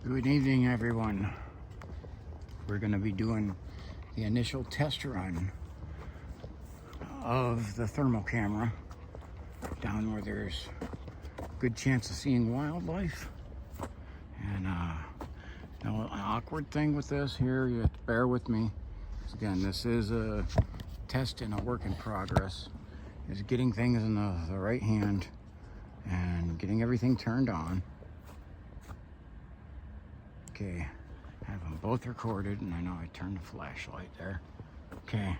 Good evening, everyone. We're going to be doing the initial test run of the thermal camera down where there's a good chance of seeing wildlife. And an awkward thing with this here, you have to bear with me. Again, this is a test and a work in progress. Is getting things in the right hand and getting everything turned on. Okay, I have them both recorded, and I know I turned the flashlight there. Okay.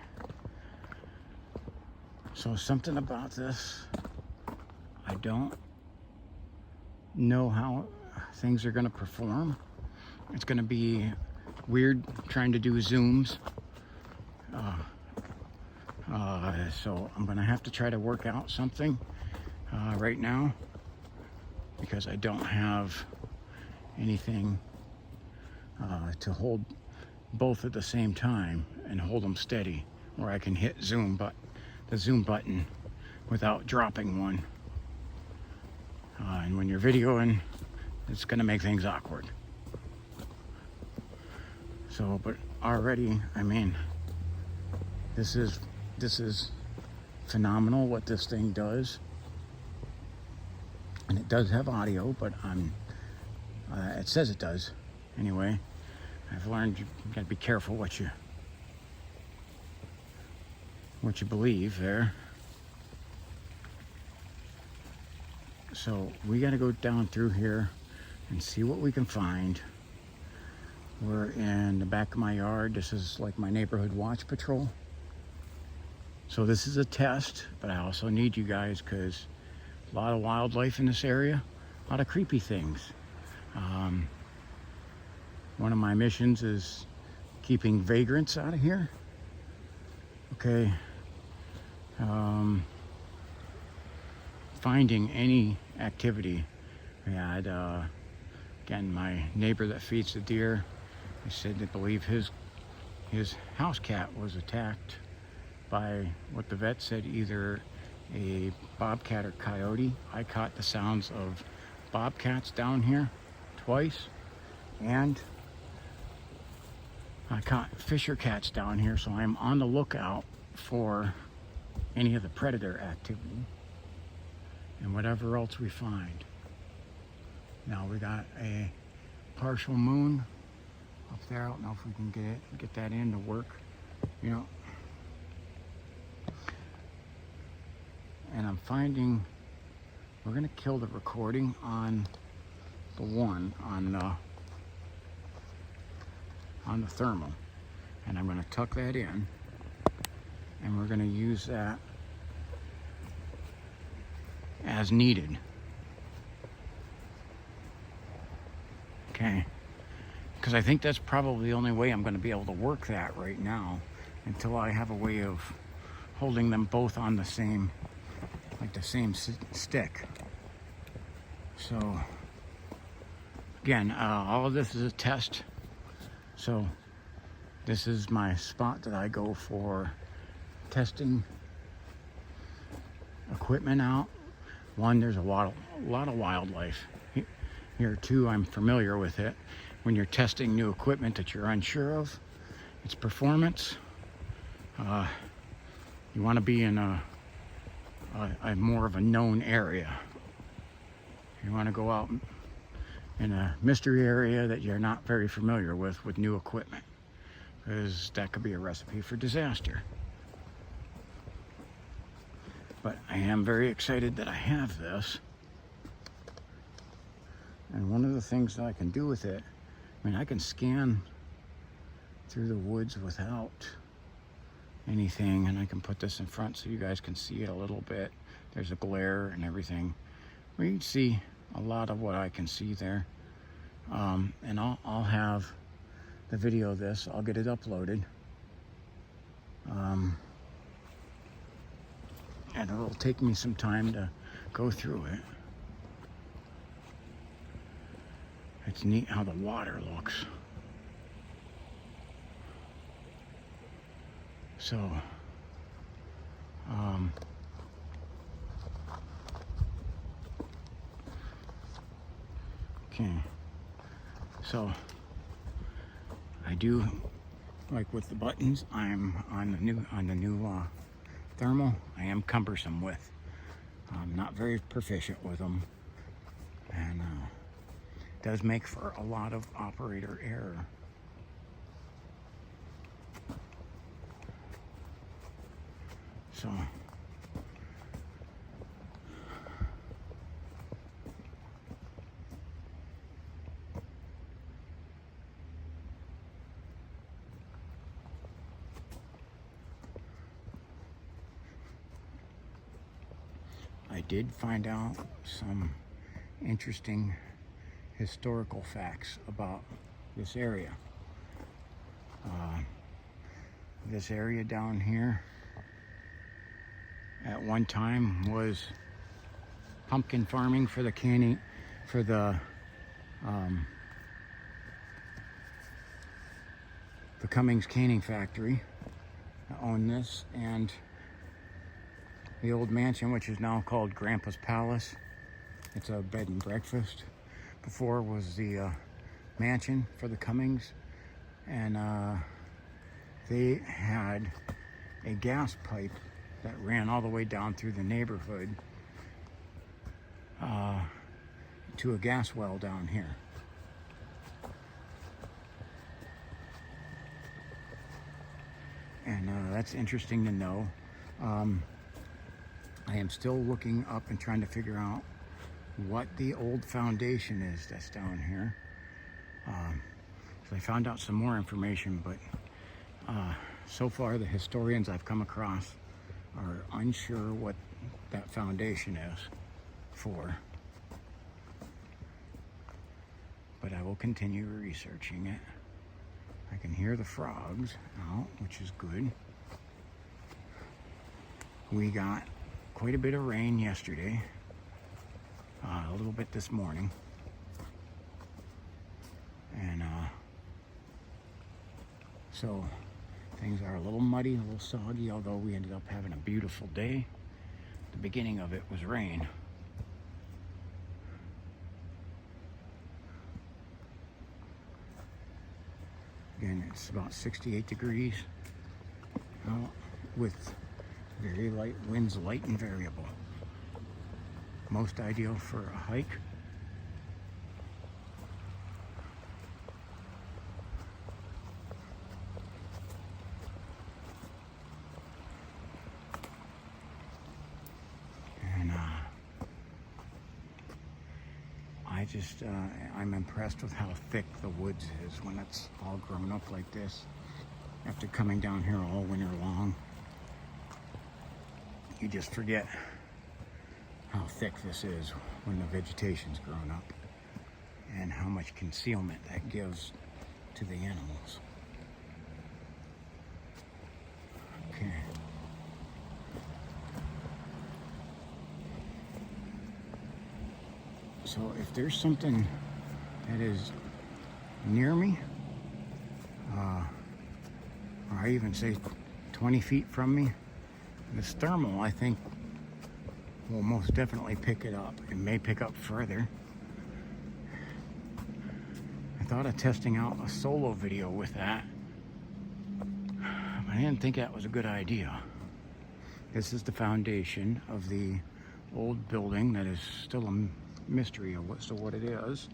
So something about this, I don't know how things are going to perform. It's going to be weird trying to do zooms. So I'm going to have to try to work out something right now because I don't have anything to hold both at the same time and hold them steady, where I can hit the zoom button without dropping one. And when you're videoing, it's going to make things awkward. So, but already, I mean, this is phenomenal what this thing does, and it does have audio, but it says it does. Anyway, I've learned you gotta be careful what you believe there. So we gotta go down through here and see what we can find. We're in the back of my yard. This is like my neighborhood watch patrol. So this is a test, but I also need you guys because a lot of wildlife in this area, a lot of creepy things. One of my missions is keeping vagrants out of here. Okay. Finding any activity. We had, again, my neighbor that feeds the deer, he said they believe his house cat was attacked by what the vet said, either a bobcat or coyote. I caught the sounds of bobcats down here twice, and I caught fisher cats down here, so I'm on the lookout for any of the predator activity and whatever else we find. Now we got a partial moon up there. I don't know if we can get that in to work, you know. And I'm finding we're gonna kill the recording on the one on the thermal, and I'm going to tuck that in, and we're going to use that as needed. Okay, because I think that's probably the only way I'm going to be able to work that right now until I have a way of holding them both on the same, like the same stick. So again, all of this is a test. So this is my spot that I go for testing equipment out. One, there's a lot of wildlife here. Two, I'm familiar with it. When you're testing new equipment that you're unsure of its performance, you want to be in a more of a known area. You want to go out in a mystery area that you're not very familiar with new equipment, because that could be a recipe for disaster. But I am very excited that I have this. And one of the things that I can do with it, I mean, I can scan through the woods without anything, and I can put this in front so you guys can see it a little bit. There's a glare and everything. We can see a lot of what I can see there. And I'll have the video of this. I'll get it uploaded. And it'll take me some time to go through it. It's neat how the water looks. So, okay. So I do, like with the buttons, I'm on the new thermal. I am cumbersome with. I'm not very proficient with them, and does make for a lot of operator error. So I did find out some interesting historical facts about this area. This area down here at one time was pumpkin farming for the Cummings canning factory. I own this, and the old mansion, which is now called Grandpa's Palace. It's a bed and breakfast. Before was the mansion for the Cummings, and they had a gas pipe that ran all the way down through the neighborhood to a gas well down here. And that's interesting to know. I am still looking up and trying to figure out what the old foundation is that's down here. So I found out some more information, but so far the historians I've come across are unsure what that foundation is for. But I will continue researching it. I can hear the frogs out, which is good. We got quite a bit of rain yesterday, a little bit this morning, and so things are a little muddy, a little soggy, although we ended up having a beautiful day. The beginning of it was rain. Again, it's about 68 degrees out with very light winds, light and variable. Most ideal for a hike. And I'm impressed with how thick the woods is when it's all grown up like this. After coming down here all winter long, you just forget how thick this is when the vegetation's grown up, and how much concealment that gives to the animals. Okay. So if there's something that is near me, or I even say 20 feet from me, this thermal, I think, will most definitely pick it up. It may pick up further. I thought of testing out a solo video with that, but I didn't think that was a good idea. This is the foundation of the old building that is still a mystery of what it is.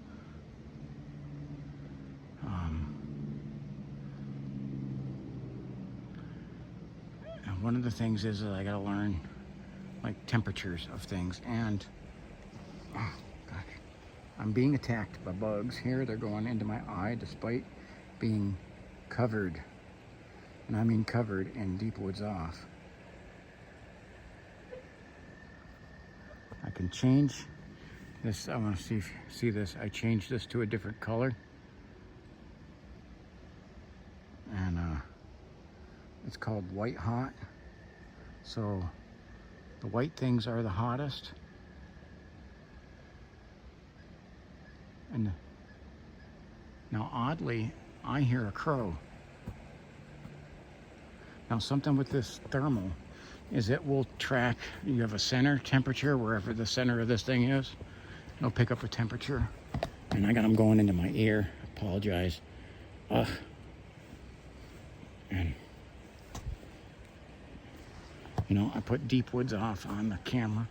And one of the things is that I gotta learn like temperatures of things, and oh gosh, I'm being attacked by bugs here. They're going into my eye despite being covered, and I mean covered in deep woods off. I can change this. I want to see this. I changed this to a different color, and it's called white hot. So the white things are the hottest, and now oddly I hear a crow. Now something with this thermal is it will track, you have a center temperature wherever the center of this thing is. It'll pick up a temperature, and I got them going into my ear. apologize. And you know, I put deep woods off on the camera.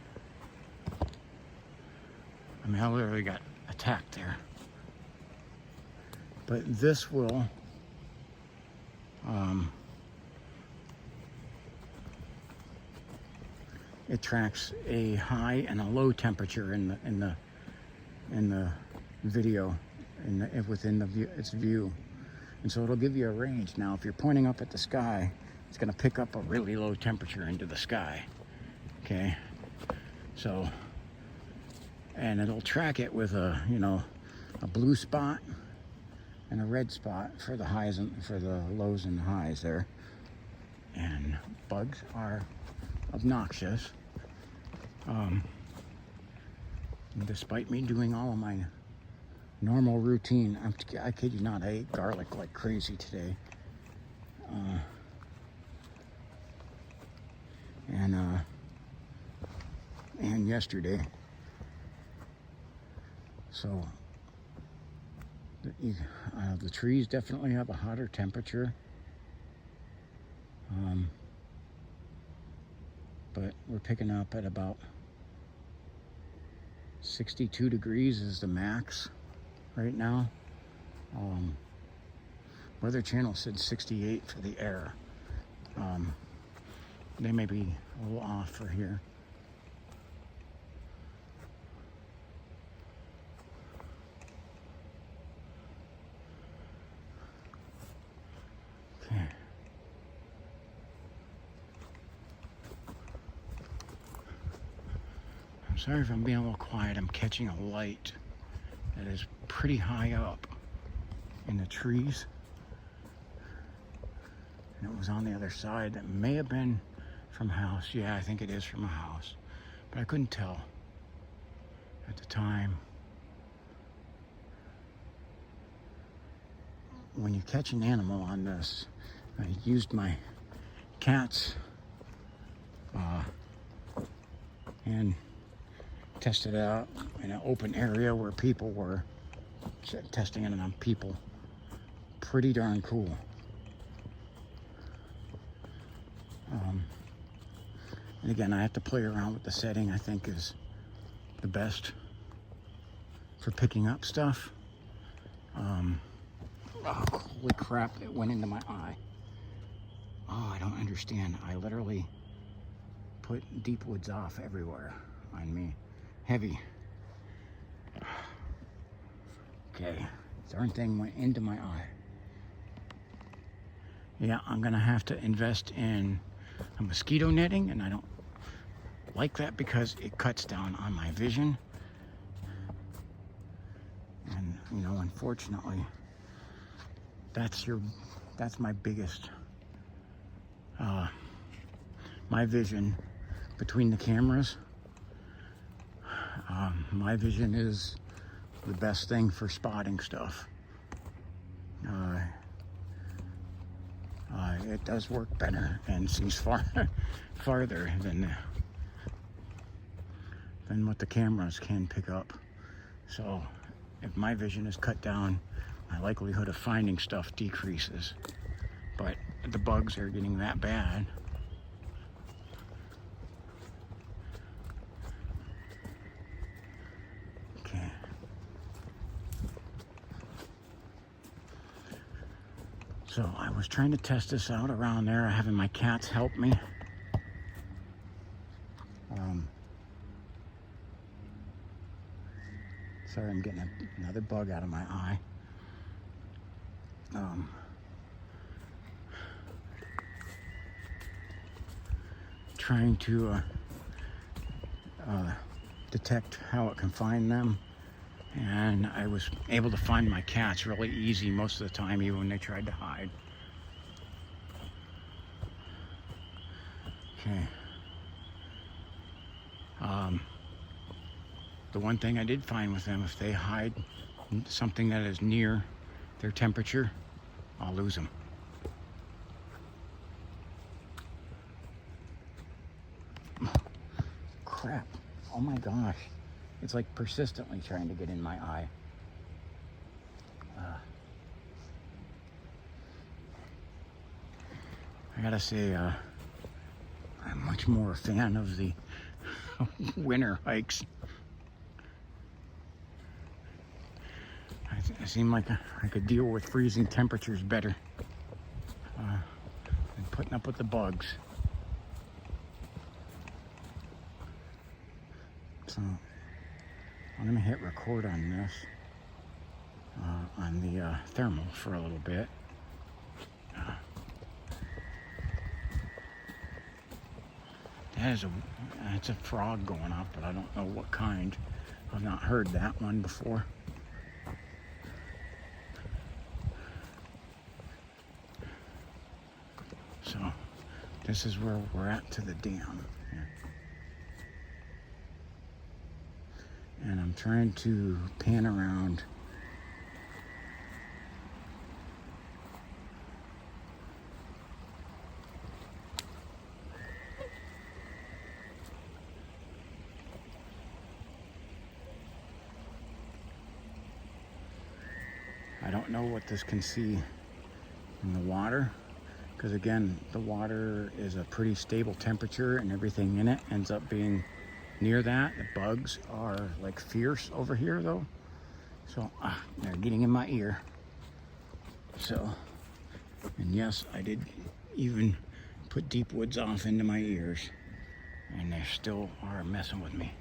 I mean, I literally got attacked there. But this will it tracks a high and a low temperature in the video, within its view, and so it'll give you a range. Now, if you're pointing up at the sky, it's going to pick up a really low temperature into the sky. Okay, so, and it'll track it with a blue spot and a red spot for the highs and for the lows and highs there. And bugs are obnoxious. Despite me doing all of my normal routine, I kid you not, I ate garlic like crazy today. And yesterday. So the trees definitely have a hotter temperature. But we're picking up at about 62 degrees is the max right now. Weather Channel said 68 for the air. They may be a little off for here. Okay. I'm sorry if I'm being a little quiet. I'm catching a light that is pretty high up in the trees. And it was on the other side. That may have been from a house. Yeah, I think it is from a house. But I couldn't tell at the time. When you catch an animal on this, I used my cats and tested it out in an open area where people were testing it on people. Pretty darn cool. And again, I have to play around with the setting. I think is the best for picking up stuff. Oh, holy crap, it went into my eye. Oh, I don't understand. I literally put deep woods off everywhere on me. Heavy. Okay, darn thing went into my eye. Yeah, I'm gonna have to invest in a mosquito netting, and I don't like that because it cuts down on my vision. And you know, unfortunately, that's my biggest my vision between the cameras. My vision is the best thing for spotting stuff. It does work better and sees farther than what the cameras can pick up. So if my vision is cut down, my likelihood of finding stuff decreases. But the bugs are getting that bad. Okay. So I was trying to test this out around there, having my cats help me. Sorry, I'm getting another bug out of my eye. Trying to detect how it can find them. And I was able to find my cats really easy most of the time, even when they tried to hide. Okay. The one thing I did find with them, if they hide something that is near their temperature, I'll lose them. Crap. Oh my gosh. It's like persistently trying to get in my eye. I gotta say, I'm much more a fan of the winter hikes. I seem like I could deal with freezing temperatures better than putting up with the bugs. So I'm gonna hit record on this, on the thermal for a little bit. That's a frog going off, but I don't know what kind. I've not heard that one before. So this is where we're at to the dam here. And I'm trying to pan around. I don't know what this can see in the water, because again, the water is a pretty stable temperature and everything in it ends up being near that. The bugs are like fierce over here though. So they're getting in my ear. So, and yes, I did even put deep woods off into my ears, and they still are messing with me.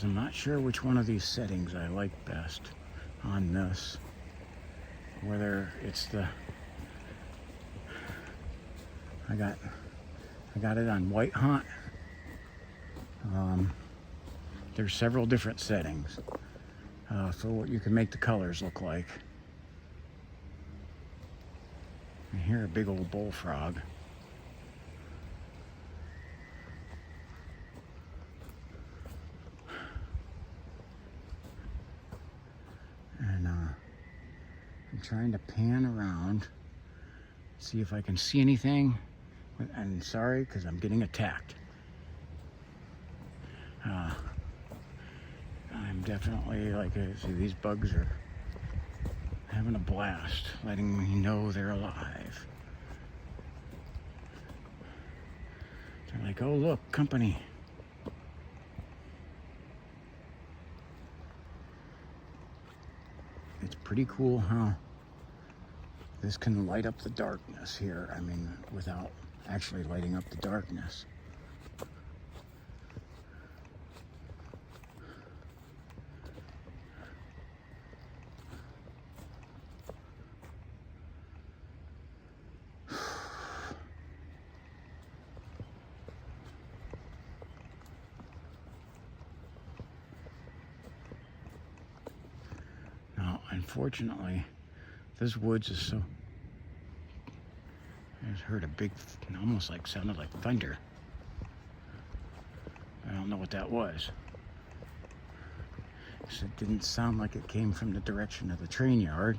I'm not sure which one of these settings I like best on this. Whether it's the I got it on white hot. There's several different settings for what you can make the colors look like. I hear a big old bullfrog. I'm trying to pan around, see if I can see anything. And sorry, because I'm getting attacked. I'm definitely like, see, these bugs are having a blast, letting me know they're alive. They're like, oh look, company. It's pretty cool how this can light up the darkness here. I mean, without actually lighting up the darkness. Now, unfortunately, this woods is so... I just heard a big, almost like sounded like thunder. I don't know what that was. So it didn't sound like it came from the direction of the train yard.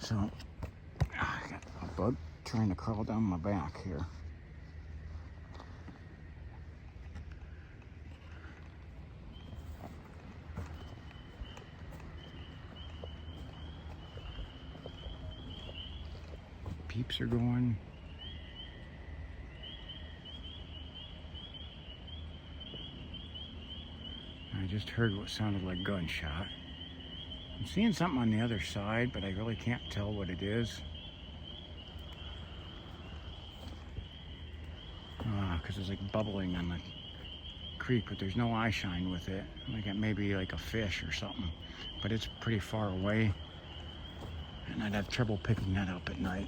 So, I got a bug trying to crawl down my back here. Peeps are going. I just heard what sounded like gunshot. I'm seeing something on the other side, but I really can't tell what it is. Because there's like bubbling on the creek, but there's no eye shine with it. Like it may be like a fish or something, but it's pretty far away. And I'd have trouble picking that up at night.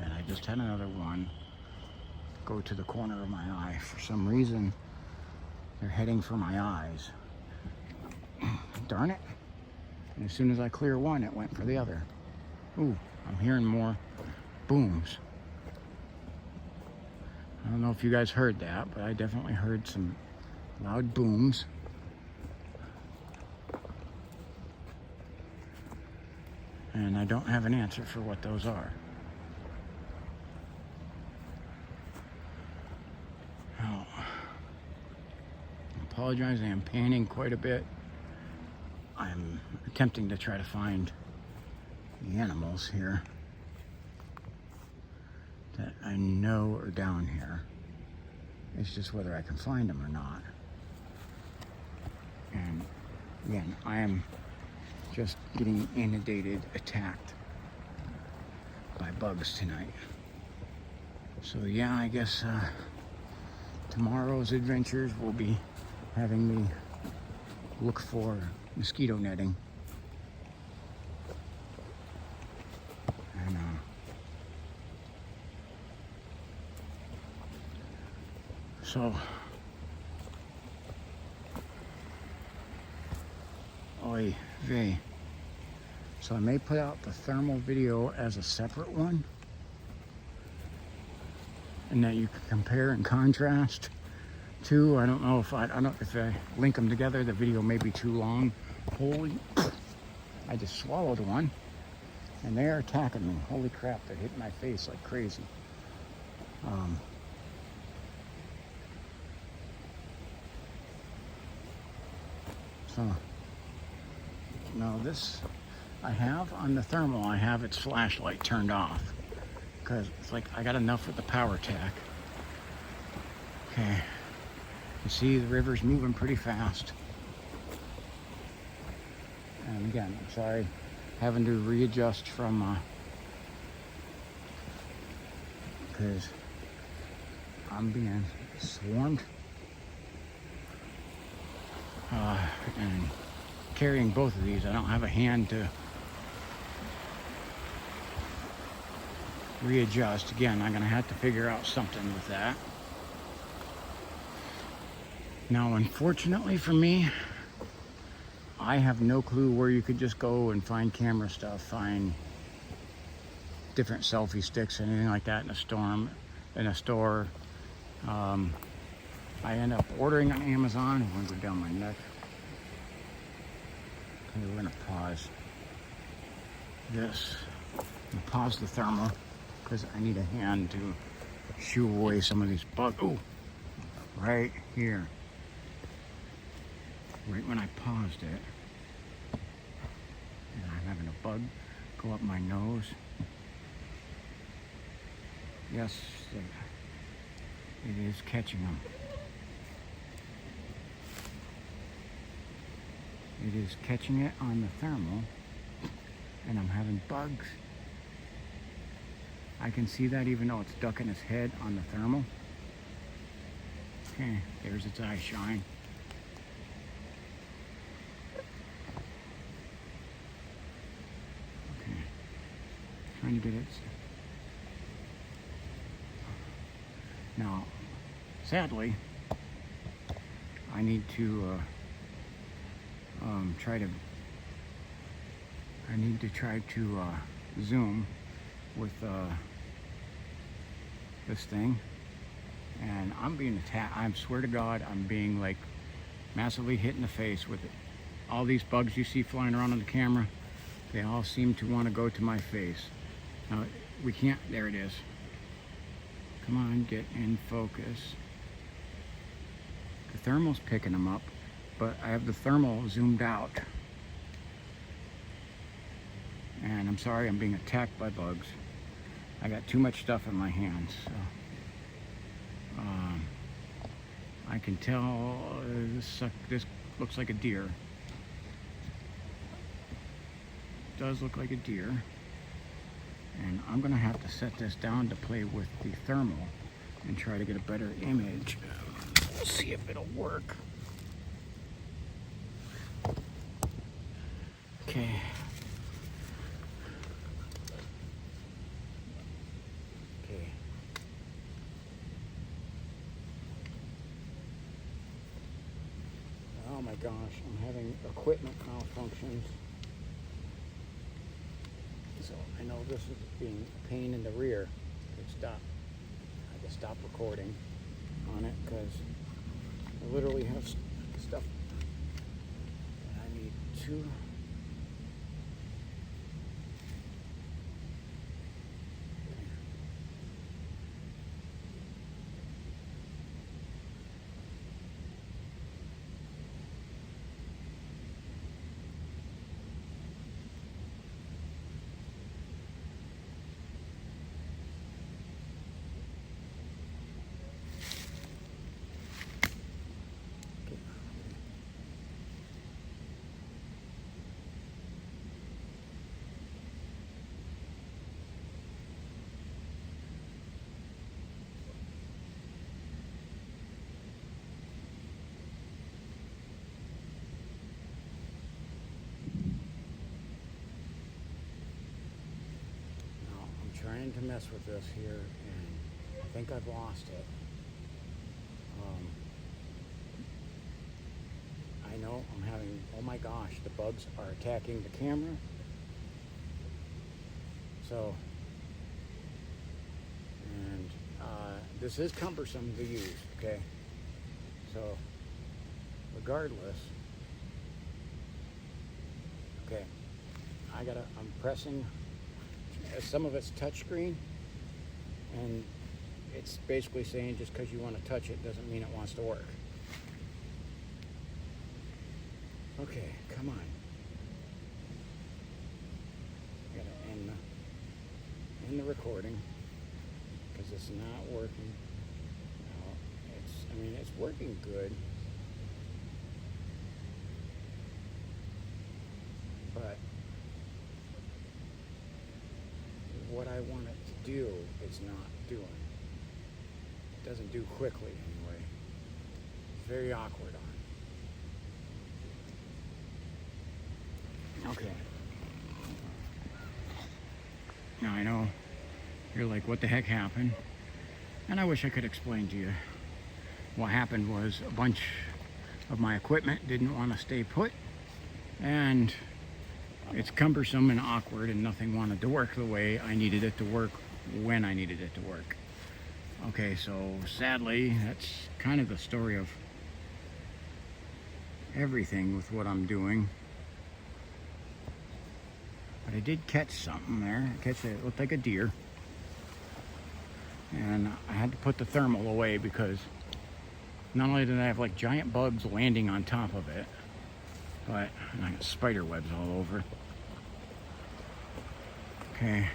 And I just had another one go to the corner of my eye. For some reason, they're heading for my eyes. Darn it. And as soon as I clear one, it went for the other. Ooh, I'm hearing more booms. I don't know if you guys heard that, but I definitely heard some loud booms. And I don't have an answer for what those are. Oh, I apologize, I am panning quite a bit. I'm attempting to try to find the animals here that I know are down here. It's just whether I can find them or not. And again, I am just getting inundated, attacked by bugs tonight. So yeah, I guess tomorrow's adventures will be having me look for mosquito netting. And so oy vey. So I may put out the thermal video as a separate one, and that you can compare and contrast to. I don't know if I link them together, the video may be too long. Holy, I just swallowed one, and they are attacking me. Holy crap, they're hitting my face like crazy. So now this, I have on the thermal, I have its flashlight turned off because it's like I got enough with the power tack. Okay, you see the river's moving pretty fast. And again, I'm sorry, having to readjust from because I'm being swarmed. And carrying both of these, I don't have a hand to readjust. Again, I'm gonna have to figure out something with that. Now, unfortunately for me, I have no clue where you could just go and find camera stuff, find different selfie sticks, anything like that in a store. I end up ordering on Amazon. I'm gonna go down my neck. Okay, we're gonna pause this and pause the thermal because I need a hand to shoo away some of these bugs. Oh, right here. Right when I paused it, and I'm having a bug go up my nose. Yes, it is catching them. It is catching it on the thermal, and I'm having bugs. I can see that even though it's ducking its head on the thermal. Okay, there's its eye shine. Okay, trying to get it. Now, sadly, I need to try to zoom with this thing, and I'm being attacked. I swear to God, I'm being like massively hit in the face with it. All these bugs you see flying around on the camera, they all seem to want to go to my face. Now we can't. There it is. Come on, get in focus. The thermal's picking them up, but I have the thermal zoomed out. And I'm sorry, I'm being attacked by bugs. I got too much stuff in my hands. So, I can tell this looks like a deer. It does look like a deer. And I'm gonna have to set this down to play with the thermal and try to get a better image. We'll see if it'll work. Okay. Okay. Oh my gosh, I'm having equipment malfunctions. So I know this is being a pain in the rear to stop. I can stop recording on it because I literally have stuff that I need to. trying to mess with this here, and I think I've lost it. I know I'm having, oh my gosh, the bugs are attacking the camera. So, and this is cumbersome to use, okay? So, regardless, okay, I'm pressing, some of it's touchscreen, and it's basically saying just because you want to touch it doesn't mean it wants to work. Okay, come on. I gotta end the recording because it's not working. No, it's working good. But what I want it to do is not doing. It doesn't do quickly anyway. It's very awkward on. Okay. Now I know you're like, what the heck happened? And I wish I could explain to you. What happened was a bunch of my equipment didn't want to stay put, and it's cumbersome and awkward, and nothing wanted to work the way I needed it to work when I needed it to work. Okay, so sadly, that's kind of the story of everything with what I'm doing. But I did catch something there. It looked like a deer. And I had to put the thermal away because not only did I have like giant bugs landing on top of it, but I got spider webs all over. Okay.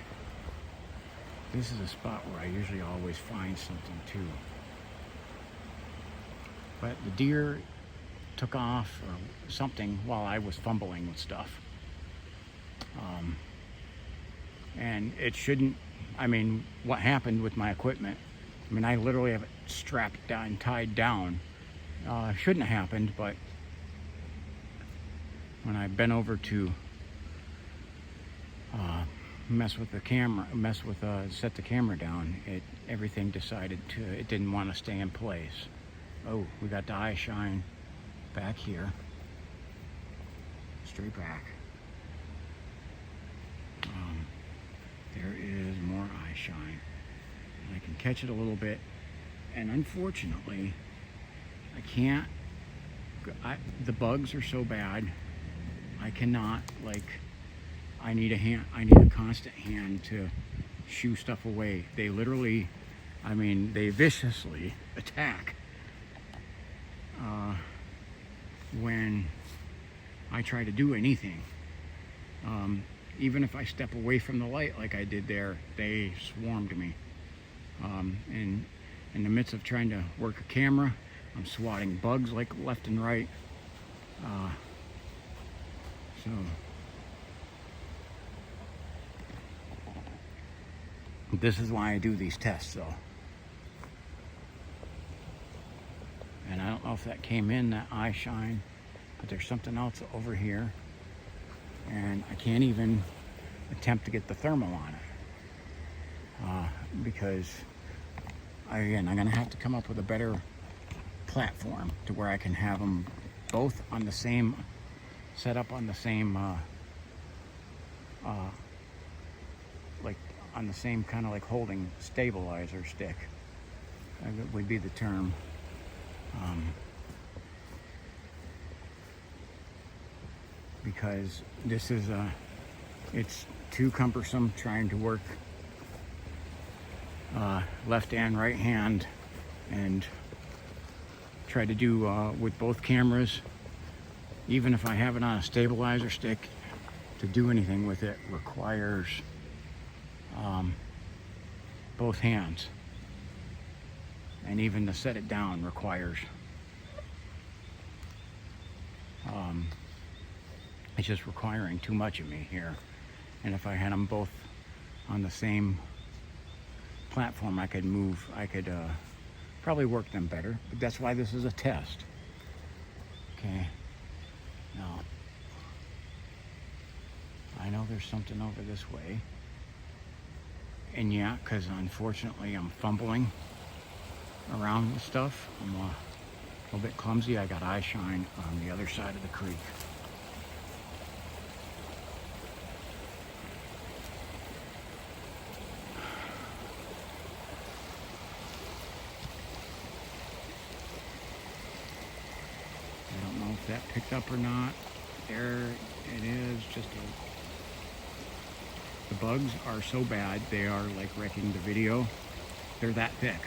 This is a spot where I usually always find something too. But the deer took off or something while I was fumbling with stuff. And it shouldn't, what happened with my equipment, I literally have it strapped down, tied down. Shouldn't have happened, but when I bent over to set the camera down, everything decided it didn't want to stay in place. Oh, we got the eye shine back here, straight back. There is more eye shine. And I can catch it a little bit, and unfortunately, I can't. The bugs are so bad. I cannot, I need a constant hand to shoo stuff away. They literally, they viciously attack when I try to do anything. Even if I step away from the light like I did there, they swarmed me. And in the midst of trying to work a camera, I'm swatting bugs like left and right. So this is why I do these tests, though. And I don't know if that came in, that eye shine, but there's something else over here. And I can't even attempt to get the thermal on it because I'm gonna have to come up with a better platform to where I can have them both on the same, set up on the same on the same kind of holding stabilizer stick. That would be the term. Because this is it's too cumbersome trying to work left and right hand and try to do with both cameras. Even if I have it on a stabilizer stick, to do anything with it requires both hands, and even to set it down requires it's just requiring too much of me here. And if I had them both on the same platform, I could probably work them better. But that's why this is a test. Okay. Now, I know there's something over this way. And yeah, because unfortunately I'm fumbling around with stuff. I'm a little bit clumsy. I got eye shine on the other side of the creek. I don't know if that picked up or not. There it is, just the bugs are so bad, they are like wrecking the video. They're that thick.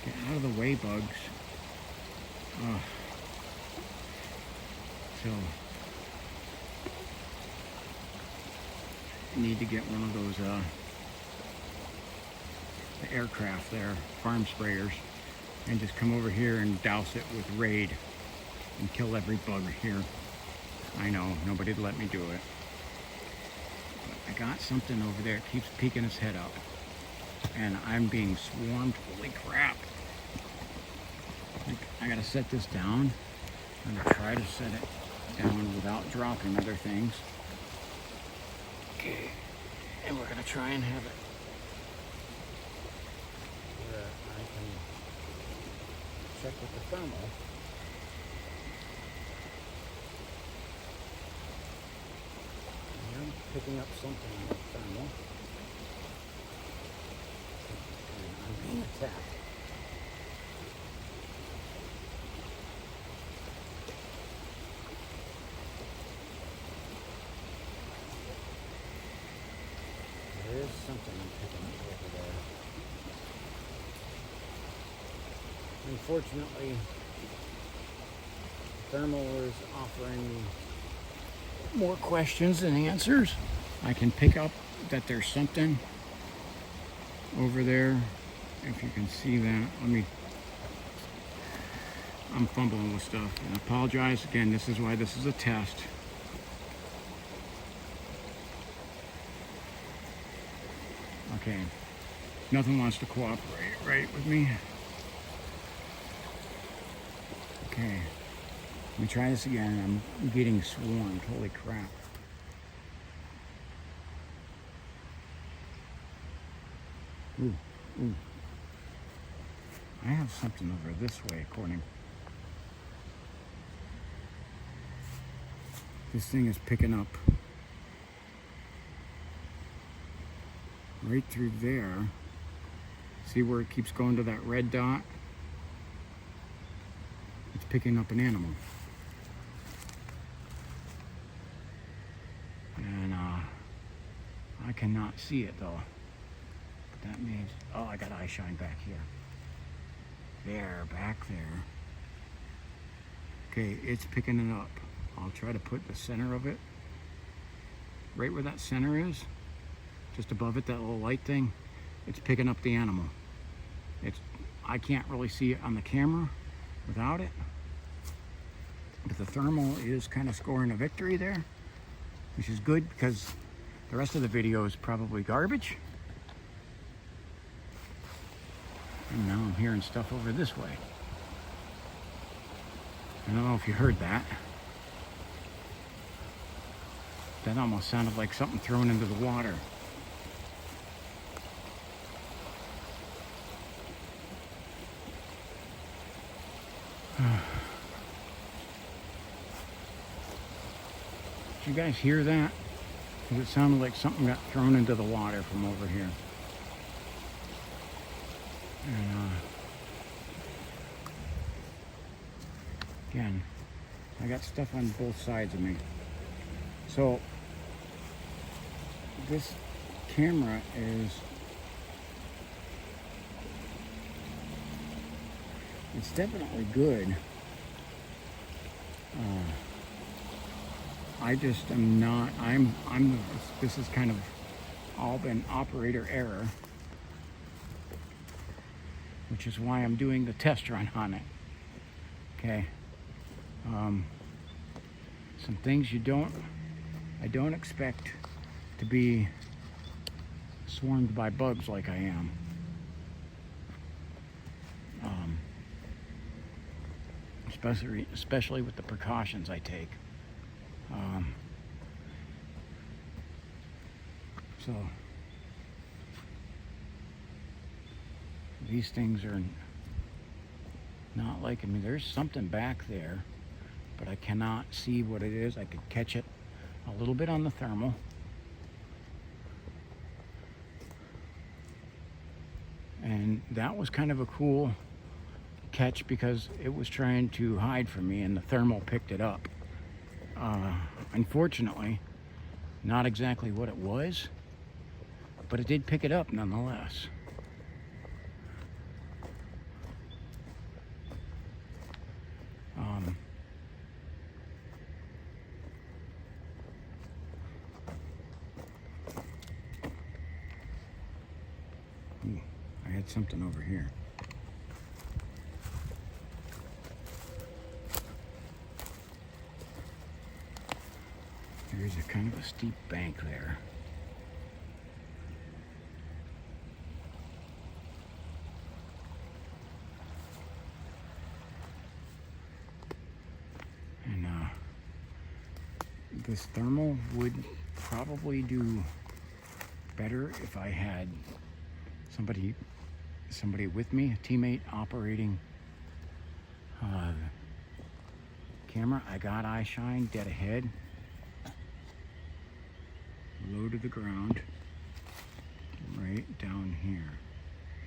Get out of the way, bugs. Ugh. So, I need to get one of those, the aircraft there, farm sprayers, and just come over here and douse it with Raid and kill every bug here. I know, nobody'd let me do it. But I got something over there, it keeps peeking its head up. And I'm being swarmed, holy crap. I gotta set this down. I'm gonna try to set it down without dropping other things. Okay, and we're gonna try and have it where I can check with the thermal. I'm picking up something on the thermal. And I'm being attacked. There is something I'm picking up over there. Unfortunately, thermal is offering more questions than answers. I can pick up that there's something over there. If you can see that, I'm fumbling with stuff. And I apologize again, this is why this is a test. Okay, nothing wants to cooperate, right, with me? Okay, let me try this again. I'm getting swarmed, holy crap. Ooh, ooh. I have something over this way, according. This thing is picking up right through there. See where it keeps going to that red dot? It's picking up an animal. And I cannot see it though. But that means, oh, I got eye shine back here. There, back there. Okay, it's picking it up. I'll try to put the center of it right where that center is. Just above it, that little light thing, it's picking up the animal. I can't really see it on the camera without it. But the thermal is kind of scoring a victory there, which is good because the rest of the video is probably garbage. And now I'm hearing stuff over this way. I don't know if you heard that. That almost sounded like something thrown into the water. Did you guys hear that? Because it sounded like something got thrown into the water from over here. And again, I got stuff on both sides of me. So this camera is, it's definitely good. I just am not, this is kind of all been operator error, which is why I'm doing the test run on it. Okay. Some things I don't expect to be swarmed by bugs like I am. Especially with the precautions I take. So these things are not liking me. There's something back there, but I cannot see what it is. I could catch it a little bit on the thermal. And that was kind of a cool catch because it was trying to hide from me and the thermal picked it up. Unfortunately, not exactly what it was, but it did pick it up nonetheless. I had something over here. There's a kind of a steep bank there. And this thermal would probably do better if I had somebody with me, a teammate operating camera. I got eye shine dead ahead, low to the ground, right down here.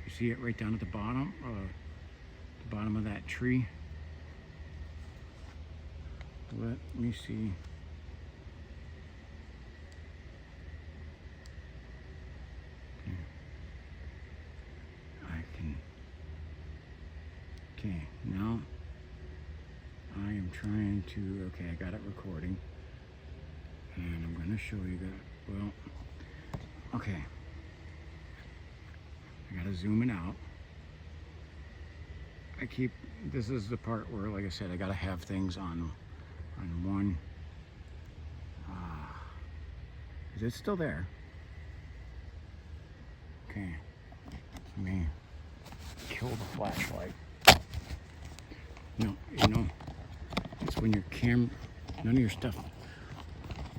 You see it right down at the bottom of that tree. Let me see. Okay, now I am trying to, okay, I got it recording, and I'm going to show you that, well, okay, I got to zoom it out. This is the part where, like I said, I got to have things on one, is it still there? Okay, let me kill the flashlight. No, you know, it's when your camera, none of your stuff.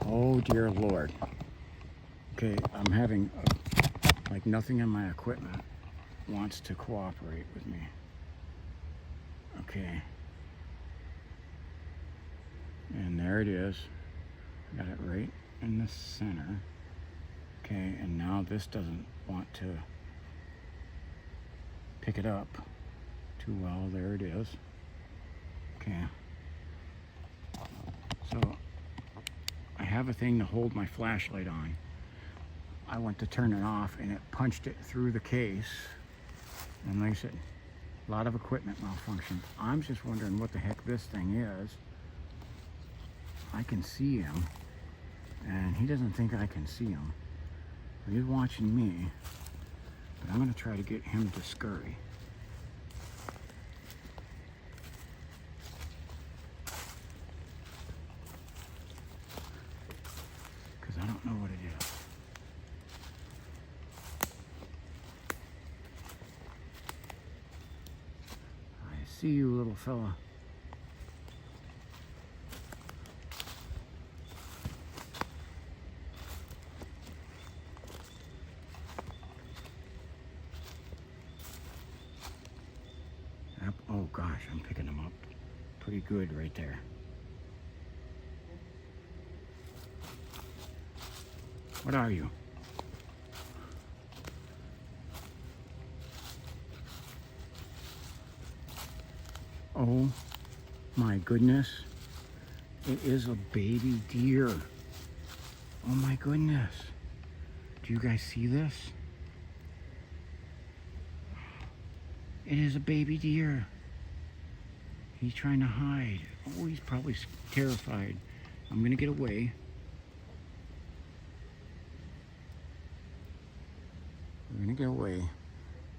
Oh dear Lord. Okay, I'm having, like nothing in my equipment wants to cooperate with me. Okay. And there it is. Got it right in the center. Okay, and now this doesn't want to pick it up too well. There it is. Okay, so I have a thing to hold my flashlight on. I went to turn it off and it punched it through the case. And like I said, a lot of equipment malfunctions. I'm just wondering what the heck this thing is. I can see him and he doesn't think I can see him. He's watching me, but I'm gonna try to get him to scurry. I don't know what it is. I see you, little fella. Oh gosh, I'm picking him up pretty good right there. What are you? Oh my goodness. It is a baby deer. Oh my goodness. Do you guys see this? It is a baby deer. He's trying to hide. Oh, he's probably terrified. I'm gonna get away. We're gonna get away,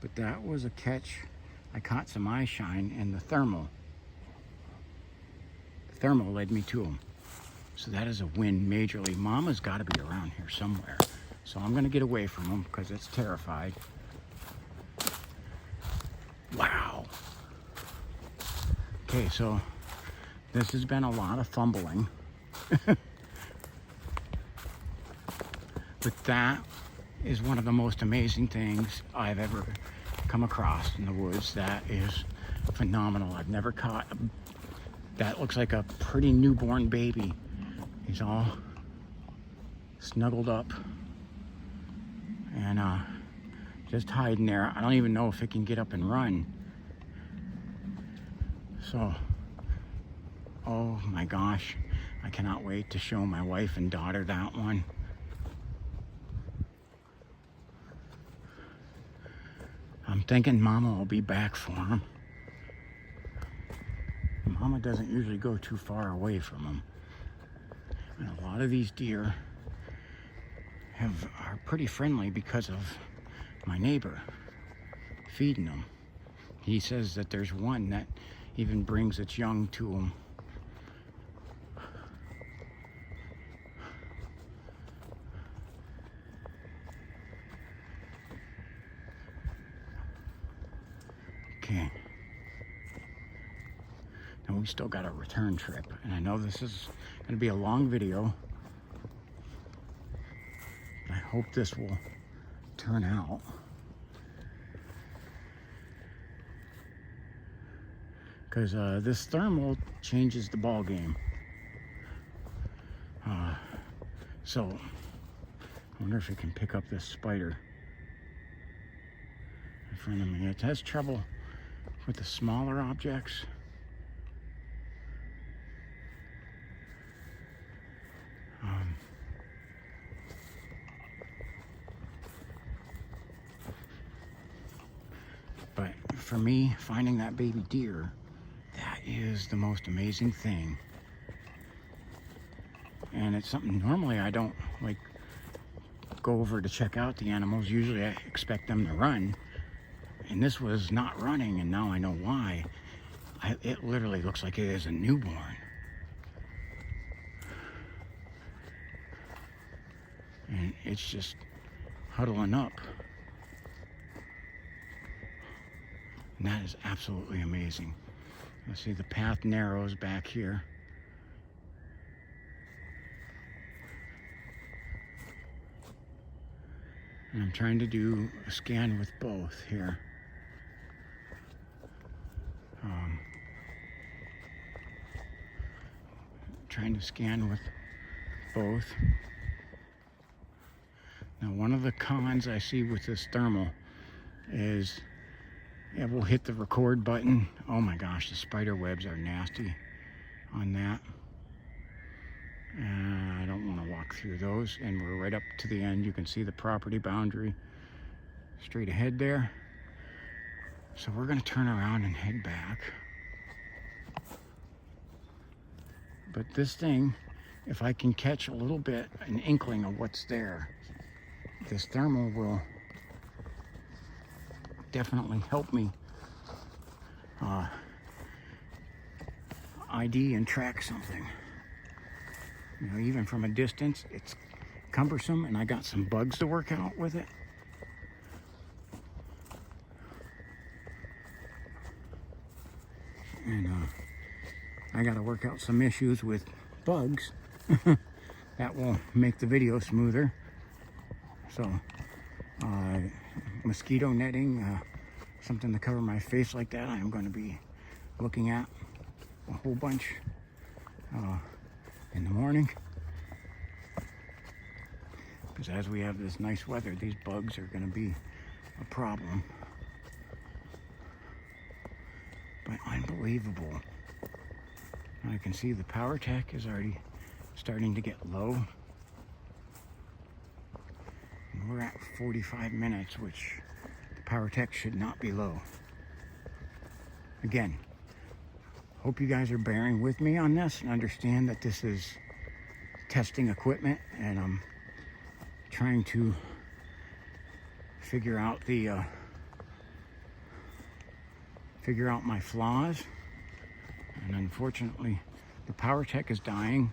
but that was a catch. I caught some eye shine and the thermal led me to him. So that is a win majorly. Mama's gotta be around here somewhere. So I'm gonna get away from him because it's terrified. Wow. Okay, so this has been a lot of fumbling. But that is one of the most amazing things I've ever come across in the woods. That is phenomenal. I've never caught that. Looks like a pretty newborn baby. He's all snuggled up and just hiding there. I don't even know if it can get up and run. So, oh my gosh, I cannot wait to show my wife and daughter that one. I'm thinking Mama will be back for him. Mama doesn't usually go too far away from him. And a lot of these deer are pretty friendly because of my neighbor feeding them. He says that there's one that even brings its young to him. Okay. And we still got a return trip. And I know this is going to be a long video. But I hope this will turn out. Because this thermal changes the ball game. So, I wonder if it can pick up this spider in front of me. It has trouble with the smaller objects. But for me, finding that baby deer, that is the most amazing thing. And it's something normally I don't like go over to check out the animals. Usually I expect them to run. And this was not running, and now I know why. It literally looks like it is a newborn. And it's just huddling up. And that is absolutely amazing. Let's see, the path narrows back here. And I'm trying to do a scan with both here. Trying to scan with both. Now, one of the cons I see with this thermal is it will hit the record button. Oh my gosh, the spider webs are nasty on that. I don't want to walk through those. And we're right up to the end. You can see the property boundary straight ahead there. So we're going to turn around and head back. But this thing, if I can catch a little bit, an inkling of what's there, this thermal will definitely help me ID and track something. You know, even from a distance, it's cumbersome, and I got some bugs to work out with it. And I got to work out some issues with bugs that will make the video smoother. So, mosquito netting, something to cover my face like that, I'm going to be looking at a whole bunch in the morning. Because as we have this nice weather, these bugs are going to be a problem. But unbelievable. I can see the power tech is already starting to get low. And we're at 45 minutes, which the power tech should not be low. Again, hope you guys are bearing with me on this and understand that this is testing equipment, and I'm trying to figure out my flaws. And unfortunately, the power tech is dying,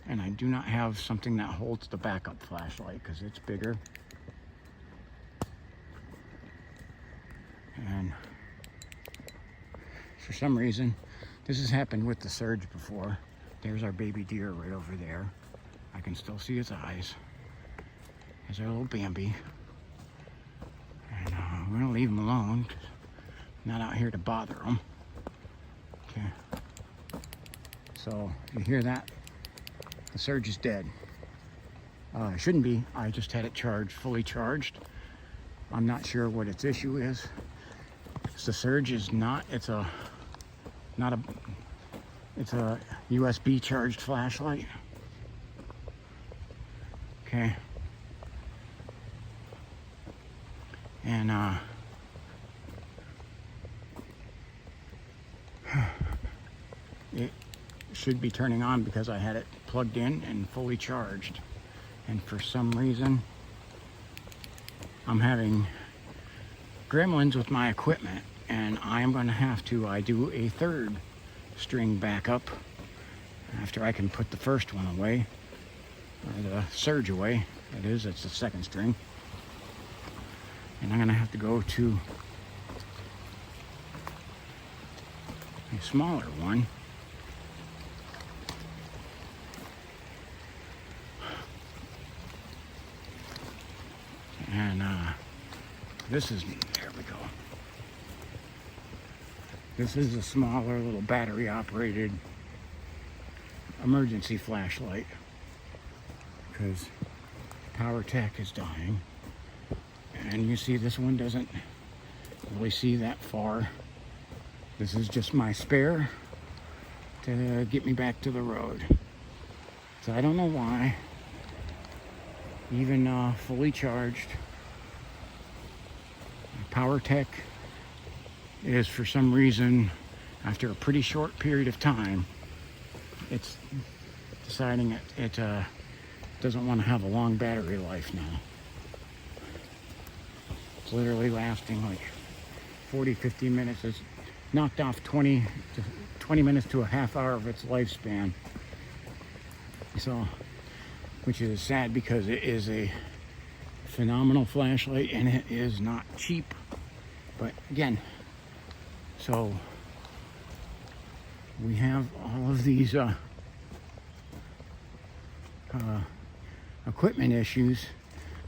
and I do not have something that holds the backup flashlight because it's bigger. And for some reason, this has happened with the surge before. There's our baby deer right over there. I can still see his eyes. There's our little Bambi. And I'm gonna leave them alone. I'm not out here to bother them. Okay. So you hear that? The surge is dead. It shouldn't be. I just had it charged, fully charged. I'm not sure what its issue is. The surge is not. It's a USB charged flashlight. Okay. And it should be turning on because I had it plugged in and fully charged. And for some reason, I'm having gremlins with my equipment, and I am going to have to do a third string backup after I can put the first one away, or the surge away. That is, it's the second string. And I'm going to have to go to a smaller one. And this is, there we go. This is a smaller little battery operated emergency flashlight because power tech is dying. And you see this one doesn't really see that far. This is just my spare to get me back to the road. So I don't know why, even fully charged, PowerTech is for some reason, after a pretty short period of time, it's deciding it doesn't want to have a long battery life now. It's literally lasting like 40-50 minutes. It's knocked off 20 minutes to a half hour of its lifespan. So, which is sad because it is a phenomenal flashlight and it is not cheap. But again, so we have all of these equipment issues.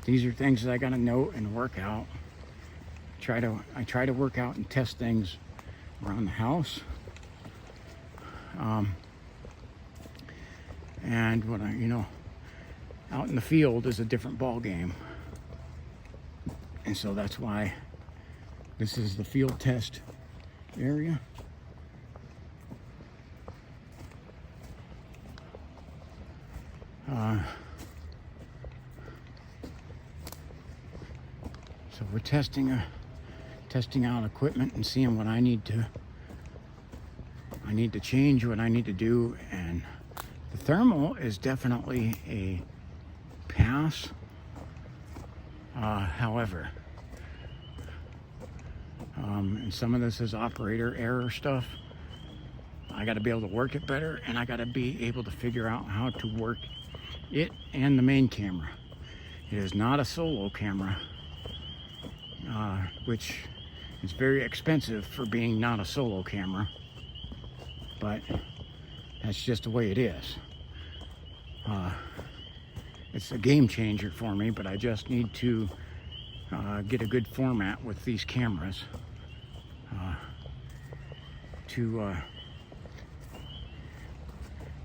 These are things that I gotta note and work out. I try to work out and test things around the house. And when out in the field is a different ball game. And so that's why this is the field test area. So we're testing out equipment and seeing what I need to change, what I need to do. And the thermal is definitely a pass. However, and some of this is operator error stuff. I got to be able to work it better, and I got to be able to figure out how to work it and the main camera. It is not a solo camera, which is very expensive for being not a solo camera, but that's just the way it is. It's a game changer for me, but I just need to get a good format with these cameras to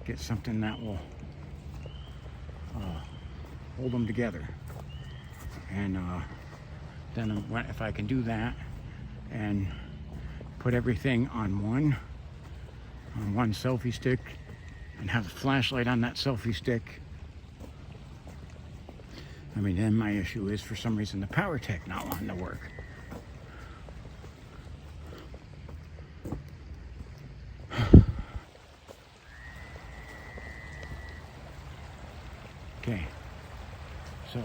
get something that will hold them together. And then if I can do that and put everything on one selfie stick and have a flashlight on that selfie stick, I mean, then my issue is for some reason the power tech not wanting to work. Okay, so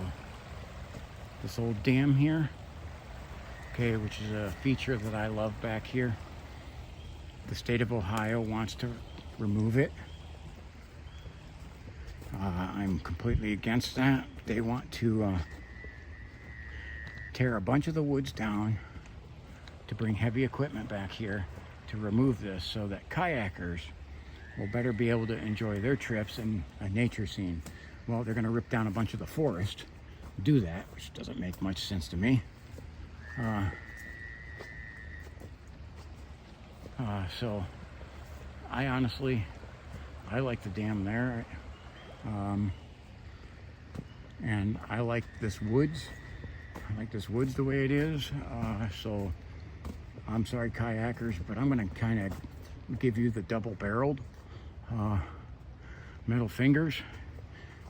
this old dam here, okay, which is a feature that I love back here. The state of Ohio wants to remove it. I'm completely against that. They want to tear a bunch of the woods down to bring heavy equipment back here to remove this so that kayakers will better be able to enjoy their trips in a nature scene. Well, they're going to rip down a bunch of the forest, do that, which doesn't make much sense to me. So I honestly, I like the dam there. And I like this woods. I like this woods the way it is. So I'm sorry, kayakers, but I'm gonna kind of give you the double-barreled middle fingers.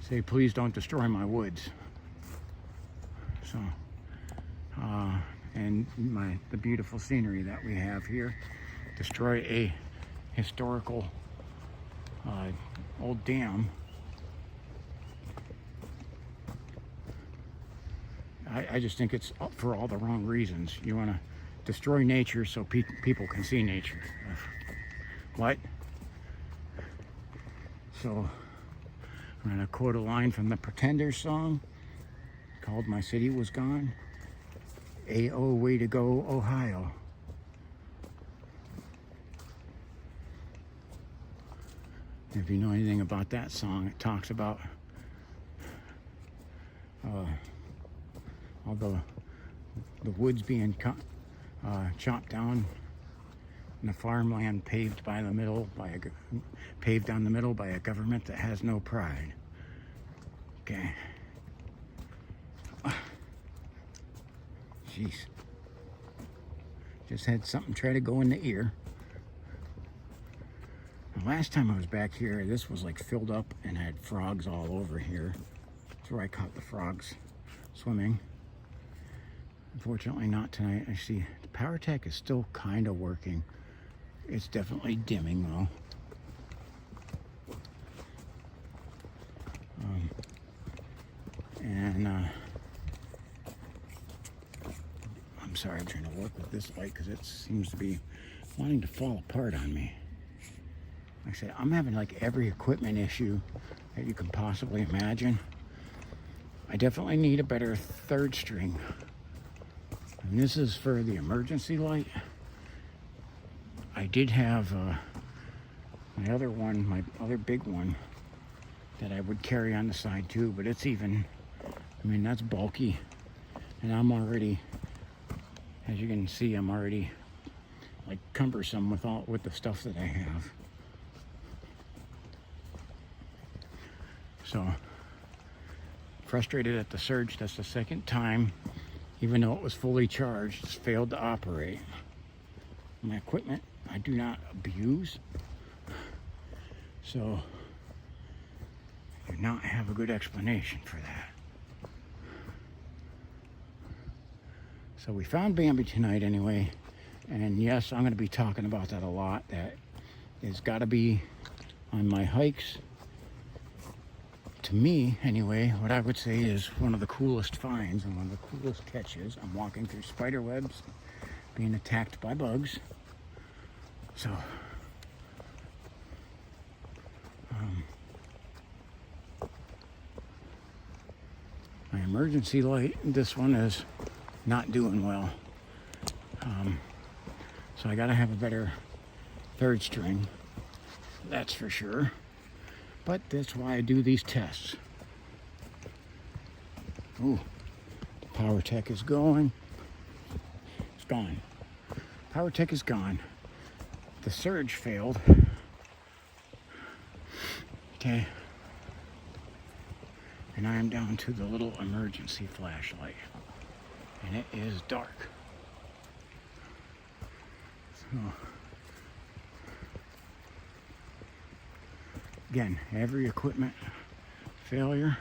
Say, please don't destroy my woods. So, and the beautiful scenery that we have here. Destroy a historical old dam. I just think it's up for all the wrong reasons. You want to destroy nature so people can see nature. What? So I'm going to quote a line from the Pretenders song called My City Was Gone. A.O. way to go, Ohio. If you know anything about that song, it talks about all the woods being chopped down and the farmland paved down the middle by a government that has no pride. Okay. Jeez. Just had something try to go in the ear. The last time I was back here, this was like filled up and had frogs all over here. That's where I caught the frogs swimming. Unfortunately not tonight. I see the power tech is still kind of working. It's definitely dimming though. I'm sorry, I'm trying to work with this light because it seems to be wanting to fall apart on me. Like I said, I'm having like every equipment issue that you can possibly imagine. I definitely need a better third string. And this is for the emergency light. I did have my other one, my other big one that I would carry on the side too, but it's even, I mean, that's bulky. And I'm already, as you can see, I'm already like cumbersome with the stuff that I have. So, frustrated at the surge. That's the second time, even though it was fully charged, it's failed to operate. My equipment, I do not abuse. So, I do not have a good explanation for that. So we found Bambi tonight anyway. And yes, I'm going to be talking about that a lot. That has got to be on my hikes. To me, anyway, what I would say is one of the coolest finds and one of the coolest catches. I'm walking through spider webs, being attacked by bugs. So, my emergency light, this one is not doing well. So I gotta have a better third string, that's for sure. But that's why I do these tests. Ooh, power tech is going. It's gone. Power tech is gone. The surge failed. Okay. And I am down to the little emergency flashlight. And it is dark. So, again, every equipment failure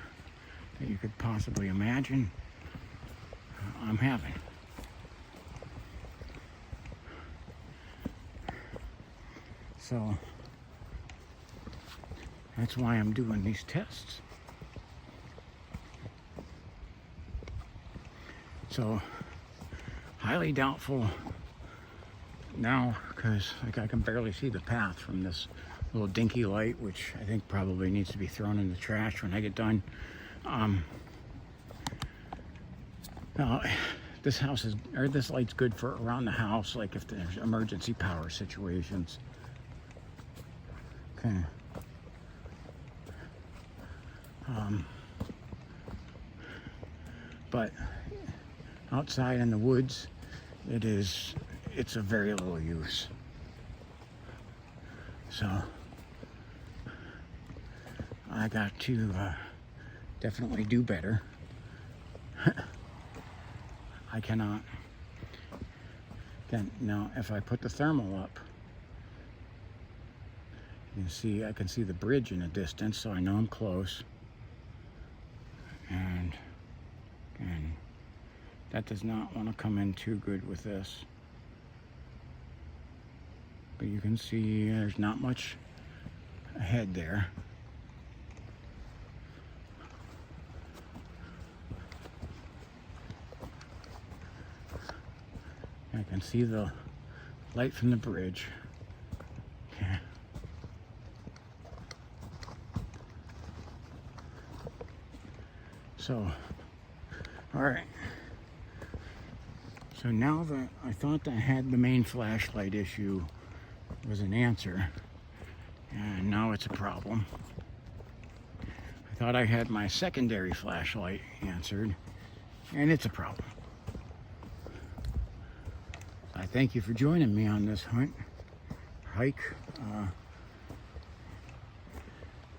that you could possibly imagine, I'm having. So, that's why I'm doing these tests. So, highly doubtful now, because like I can barely see the path from this little dinky light, which I think probably needs to be thrown in the trash when I get done. Now, this light's good for around the house, like if there's emergency power situations. Okay. But outside in the woods, it's of very little use. So I got to definitely do better. I cannot. Again, now if I put the thermal up, you can see, I can see the bridge in the distance, so I know I'm close. And that does not want to come in too good with this. But you can see there's not much ahead there. I can see the light from the bridge. Okay. So, all right. So now that I thought I had the main flashlight issue was an answer, and now it's a problem. I thought I had my secondary flashlight answered, and it's a problem. I thank you for joining me on this hike.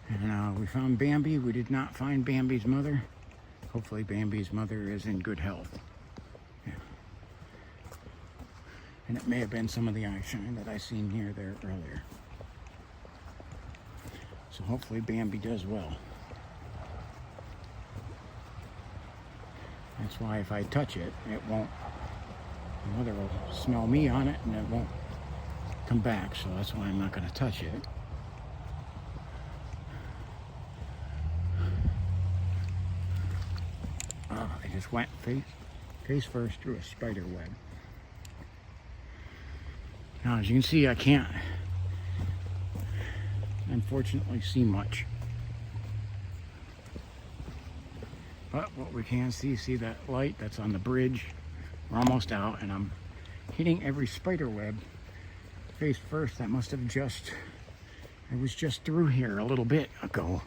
And we found Bambi. We did not find Bambi's mother. Hopefully Bambi's mother is in good health. Yeah. And it may have been some of the eye shine that I seen near there earlier. So hopefully Bambi does well. That's why if I touch it, it won't. The mother will smell me on it and it won't come back, so that's why I'm not going to touch it. I just went face first through a spider web. Now, as you can see, I can't unfortunately see much. But what we can see that light that's on the bridge. We're almost out, and I'm hitting every spider web face first. That must have I was just through here a little bit ago.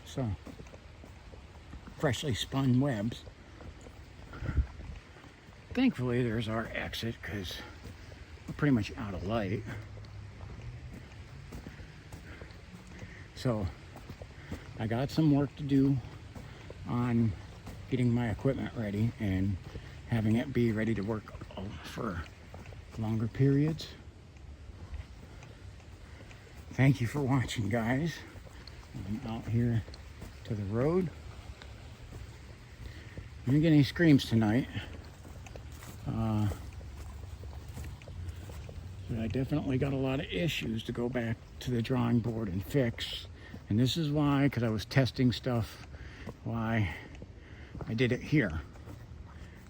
So, freshly spun webs. Thankfully, there's our exit, because we're pretty much out of light. So, I got some work to do on getting my equipment ready and having it be ready to work for longer periods. Thank you for watching, guys. I'm out here to the road. I didn't get any screams tonight. But I definitely got a lot of issues to go back to the drawing board and fix. And this is why, because I was testing stuff, why I did it here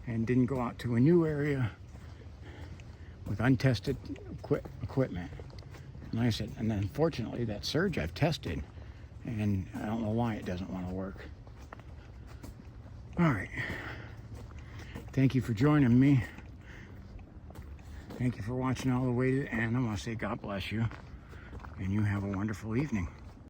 and didn't go out to a new area with untested equipment. And like I said, and then unfortunately that surge I've tested, and I don't know why it doesn't want to work. All right. Thank you for joining me. Thank you for watching all the way to the end. I want to say God bless you, and you have a wonderful evening.